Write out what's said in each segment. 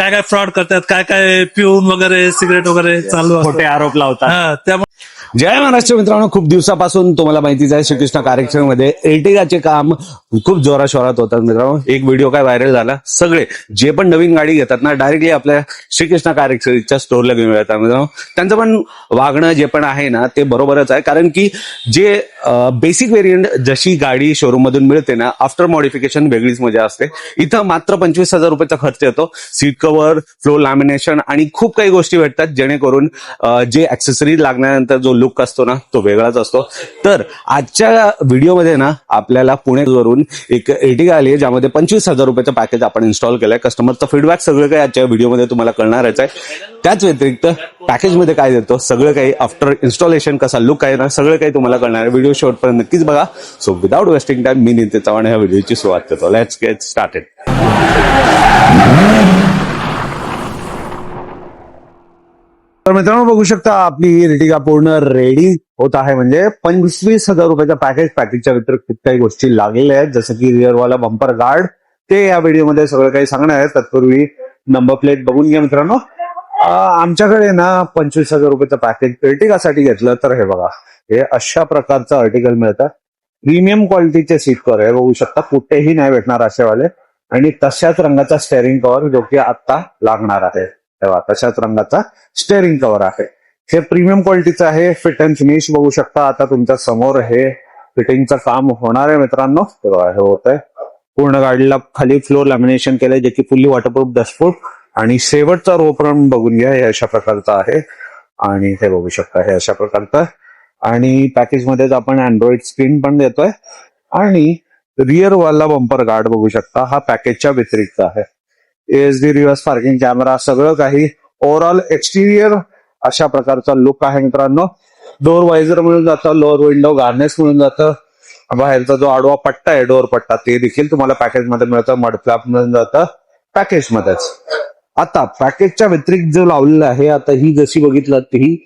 काय काय फ्रॉड करतात, काय काय पिऊन वगैरे सिगरेट वगैरे चालू असतं. खोटे आरोप लावतात. त्यामुळे जय महाराष्ट्र मित्रांनो, खूप दिवसापासून तुम्हाला माहितीच आहे श्रीकृष्ण कार्यक्रमामध्ये एर्टिगाचे काम खूप जोराशोरात होतात. मित्रांनो, एक व्हिडिओ काय व्हायरल झाला, सगळे जे पण नवीन गाडी घेतात ना डायरेक्टली आपल्या श्रीकृष्ण कार्यक्रमच्या स्टोरला घेऊन येतात. मित्रांनो, त्यांचं पण वागणं जे पण आहे ना ते बरोबरच आहे, कारण की जे बेसिक व्हेरियंट जशी गाडी शोरूम मधून मिळते ना, आफ्टर मॉडिफिकेशन वेगळीच मजा असते. इथं मात्र 25,000 रुपयाचा खर्च येतो. सीट कव्हर, फ्लोर लॅमिनेशन आणि खूप काही गोष्टी भेटतात, जेणेकरून जे ऍक्सेसरी लागल्यानंतर जो लुक असतो ना तो वेगळाच असतो. तर आजच्या व्हिडिओमध्ये ना आपल्याला पुण्यावरून एक एर्टिगा आली आहे, ज्यामध्ये 25,000 रुपयाचं पॅकेज आपण इन्स्टॉल केलंय. कस्टमरचा फीडबॅक सगळं काही आजच्या व्हिडिओमध्ये तुम्हाला कळणारच आहे. त्याच व्यतिरिक्त पॅकेजमध्ये काय देतो, सगळं काही आफ्टर इन्स्टॉलेशन कसा लुक आहे ना, सगळं काही तुम्हाला कळणार आहे. व्हिडिओ शेवटपर्यंत नक्कीच बघा. सो विदाउट वेस्टिंग टाइम मी नितीन चव्हाण ह्या व्हिडिओची सुरुवात करतो. Let's get started. तर मित्रांनो, बघू शकता आपली एर्टिगा पूर्ण रेडी होत आहे. म्हणजे 25,000 रुपयाचा पॅकेजच्या व्यतिरिक्त काही गोष्टी लागलेल्या आहेत, जसं की रिअरवाला बंपर गार्ड, ते या व्हिडिओमध्ये सगळं काही सांगणार आहे. तत्पूर्वी नंबर प्लेट बघून घ्या मित्रांनो. आमच्याकडे ना 25,000 रुपयाचं पॅकेज एर्टिगासाठी घेतलं तर हे बघा, हे अशा प्रकारचं आर्टिकल मिळतं. प्रीमियम क्वालिटीचे सीट कव्हर आहे, बघू शकता, कुठेही नाही भेटणार असेवाले. आणि तशाच रंगाचा स्टेअरिंग कव्हर जो की आता लागणार आहे. तेव्हा तशाच रंगाचा स्टेअरिंग कव्हर आहे. हे प्रीमियम क्वालिटीचं आहे. फिट अँड फिनिश बघू शकता. आता तुमच्या समोर हे फिटिंगचं काम होणार आहे मित्रांनो. तेव्हा हे होत आहे. पूर्ण गाडीला खाली फ्लोर लॅमिनेशन केलंय, जे की फुल्ली वॉटरप्रूफ, डस्टप्रूफ. आणि शेवटचा रो पण बघून घ्या, हे अशा प्रकारचा आहे. आणि हे बघू शकता, हे अशा प्रकारचं. आणि पॅकेजमध्येच आपण अँड्रॉइड स्क्रीन पण देतोय. आणि रिअर वाला बंपर गार्ड बघू शकता, हा पॅकेजच्या व्यतिरिक्त आहे. ASD रिव्हर्स पार्किंग कॅमेरा, सगळं काही. ओव्हरऑल एक्सटिरियर अशा प्रकारचा लुक आहे मित्रांनो. डोअर वायझर मिळून जातं, लोअर विंडो गार्नेस मिळून जातं. बाहेरचा जो आडवा पट्टा आहे, डोअर पट्टा, ते देखील तुम्हाला पॅकेजमध्ये मिळतं. मडफ्लॅप मिळून जातं पॅकेजमध्येच. आता पॅकेजच्या व्यतिरिक्त जो लावलेला आहे, आता ही जशी बघितलं ही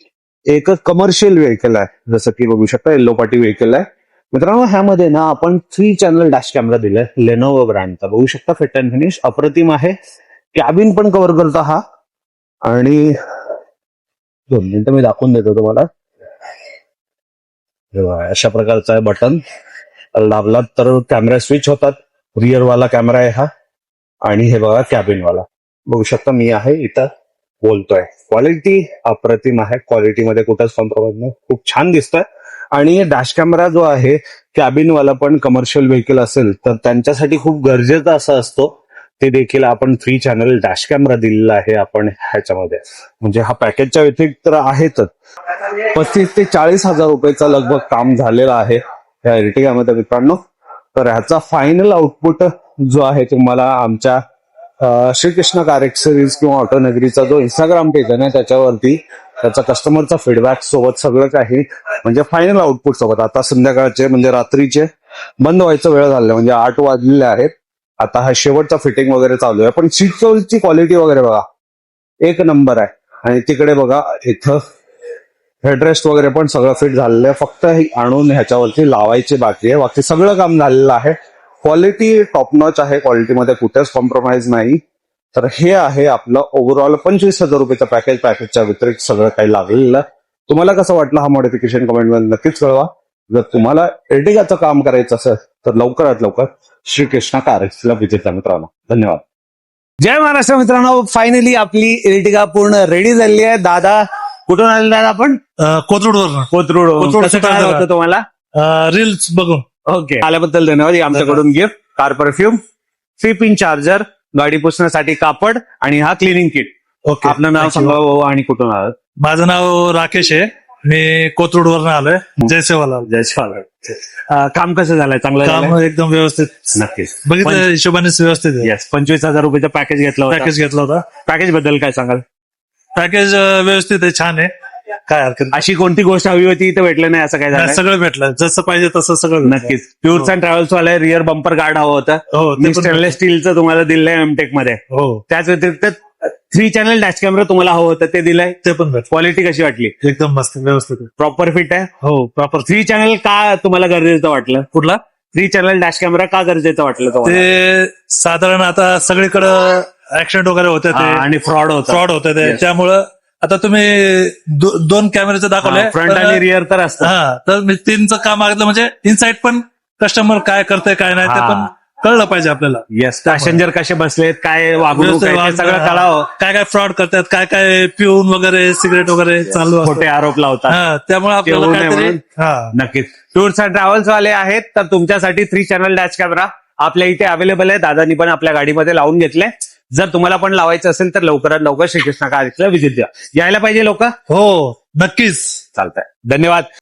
एक कमर्शियल व्हेकल आहे, जसं की बघू शकता येलो पाटी व्हेकल आहे मित्रांनो. ह्यामध्ये ना आपण 3 चॅनल डॅश कॅमेरा दिलाय, लेनोव्हो ब्रँडचा. बघू शकता, फिट अँड फिनिश अप्रतिम आहे. कॅबिन पण कव्हर करतो हा. आणि 2 मिनिटं मी दाखवून देतो तुम्हाला. अशा प्रकारचा आहे. बटन दाबलात तर कॅमेरा स्विच होतात. रिअर वाला कॅमेरा आहे हा. आणि हे बघा कॅबिन वाला, बघू शकता मी आहे इथं बोलतोय. क्वालिटी अप्रतिम आहे, क्वालिटीमध्ये कुठंच कॉम्प्रोमाइज नाही, खूप छान दिसतंय. आणि डॅश कॅमेरा जो आहे कॅबिन वाला पण कमर्शियल व्हेकल असेल तर त्यांच्यासाठी खूप गरजेचा असा असतो. ते देखील आपण 3 चॅनल डॅश कॅमेरा दिलेला आहे आपण ह्याच्यामध्ये. म्हणजे हा पॅकेजच्या व्यतिरिक्त तर आहेच. 35,000 ते 40,000 रुपयाचं लगभग काम झालेलं आहे या एर्टिगामध्ये मित्रांनो. तर ह्याचा फायनल आउटपुट जो आहे तुम्हाला आमच्या श्रीकृष्ण कारॅक्सेसरीज किंवा ऑटोनगरीचा जो इंस्टाग्राम पेज आहे ना, त्याच्यावरती त्याचा कस्टमरचा फीडबॅक सोबत सगळं काही, म्हणजे फायनल आउटपुट सोबत. आता संध्याकाळचे म्हणजे रात्रीचे बंद व्हायचं वेळ झालं, म्हणजे 8 वाजलेले आहेत. आता हा शेवटचा फिटिंग वगैरे चालू आहे. पण सीट कव्हरची क्वालिटी वगैरे बघा, एक नंबर आहे. आणि तिकडे बघा, इथं हेडरेस्ट वगैरे पण सगळं फिट झालेलं आहे. फक्त आणून ह्याच्यावरती लावायचे बाकी आहे, बाकी सगळं काम झालेलं आहे. क्वालिटी टॉप नॉच आहे, क्वालिटीमध्ये कुठेच कॉम्प्रोमाइज नाही. तर हे आहे आपलं ओव्हरऑल 25,000 रुपयाचं पॅकेज. पॅकेजच्या व्यतिरिक्त सगळं काही लागलेलं. तुम्हाला कसं वाटलं हा मॉडिफिकेशन कमेंटमध्ये नक्कीच कळवा. जर तुम्हाला एर्टिगाचं काम करायचं असेल तर लवकरात लवकर श्रीकृष्ण कारॅक्सेसरीजला व्हिजिट करा मित्रांनो. धन्यवाद. जय महाराष्ट्र मित्रांनो, फायनली आपली एर्टिगा पूर्ण रेडी झालेली आहे. दादा कुठून आलेला आपण? कोथरूड. कसं कळालं होतं तुम्हाला? रील्स बघून. ओके, आल्याबद्दल धन्यवाद. आमच्याकडून गिफ्ट, कार परफ्यूम, 3-पिन चार्जर, गाडी पुसण्यासाठी कापड आणि हा क्लिनिंग किट. ओके, आपलं नाव सांगा आणि कुठून आलं? माझं नाव राकेश आहे, मी कोथरूड वरून आलोय. जयसेवाला. काम कसं झालंय? चांगलं काम एकदम व्यवस्थित. नक्कीच बघितलं हिशोबानेच व्यवस्थित आहे. येस. 25,000 रुपयाचं पॅकेज घेतलं होतं. पॅकेज घेतला होता. पॅकेज बद्दल काय सांगाल? पॅकेज व्यवस्थित आहे, छान आहे, काय हरकत नाही. अशी कोणती गोष्ट हवी होती इथं भेटलं नाही असं काय झालं? सगळं भेटलं, जसं पाहिजे तसं सगळं. नक्कीच. टूर्स अँड ट्रॅव्हल्स वाले रिअर बंपर गार्ड हवं होतं. हो, ते पण स्टेनलेस स्टीलचं तुम्हाला दिलंय एमटेक मध्ये. हो, त्याच व्यतिरिक्त 3 चॅनल डॅश कॅमेरा तुम्हाला हवं होतं, ते दिलंय. ते पण भेटलं. क्वालिटी कशी वाटली? एकदम मस्त, व्यवस्थित. प्रॉपर फिट आहे. हो, प्रॉपर. 3 चॅनल का तुम्हाला गरजेचं वाटलं? कुठला? 3 चॅनल डॅश कॅमेरा का गरजेचं वाटलं तुम्हाला? ते साधारण आता सगळीकडं ऍक्सिडेंट वगैरे होते ते आणि फ्रॉड होता फ्रॉड होते ते Yes. त्यामुळं आता तुम्ही दोन कॅमेऱ्याचं दाखवले फ्रंट आणि रिअर तर असतं हा तर मी तीनचं काम मागितलं म्हणजे इनसाइड पण कस्टमर काय करतंय काय नाही ते हा. पण कळलं पाहिजे आपल्याला येस पॅसेंजर कसे बसलेत काय वागणूक आहे ते सगळं कळावं काय काय फ्रॉड करतात काय काय पिऊन वगैरे सिगरेट वगैरे चालू असतं. खोटे आरोप लावतात हा त्यामुळे आपल्याला होऊ नये काहीतरी म्हणून. हा नक्कीच टूर्स अँड ट्रॅव्हल्स वाले आहेत तर तुमच्यासाठी 3 चॅनल डॅश कॅमेरा आपल्या इथे अवेलेबल आहे. दादानी पण आपल्या गाडीमध्ये लावून घेतले. जर तुम्हाला पण लावायचं असेल तर लवकरात लवकर श्रीकृष्ण कार्यालयाला व्हिजिट द्या. यायला पाहिजे लोक हो नक्कीच चालतंय धन्यवाद.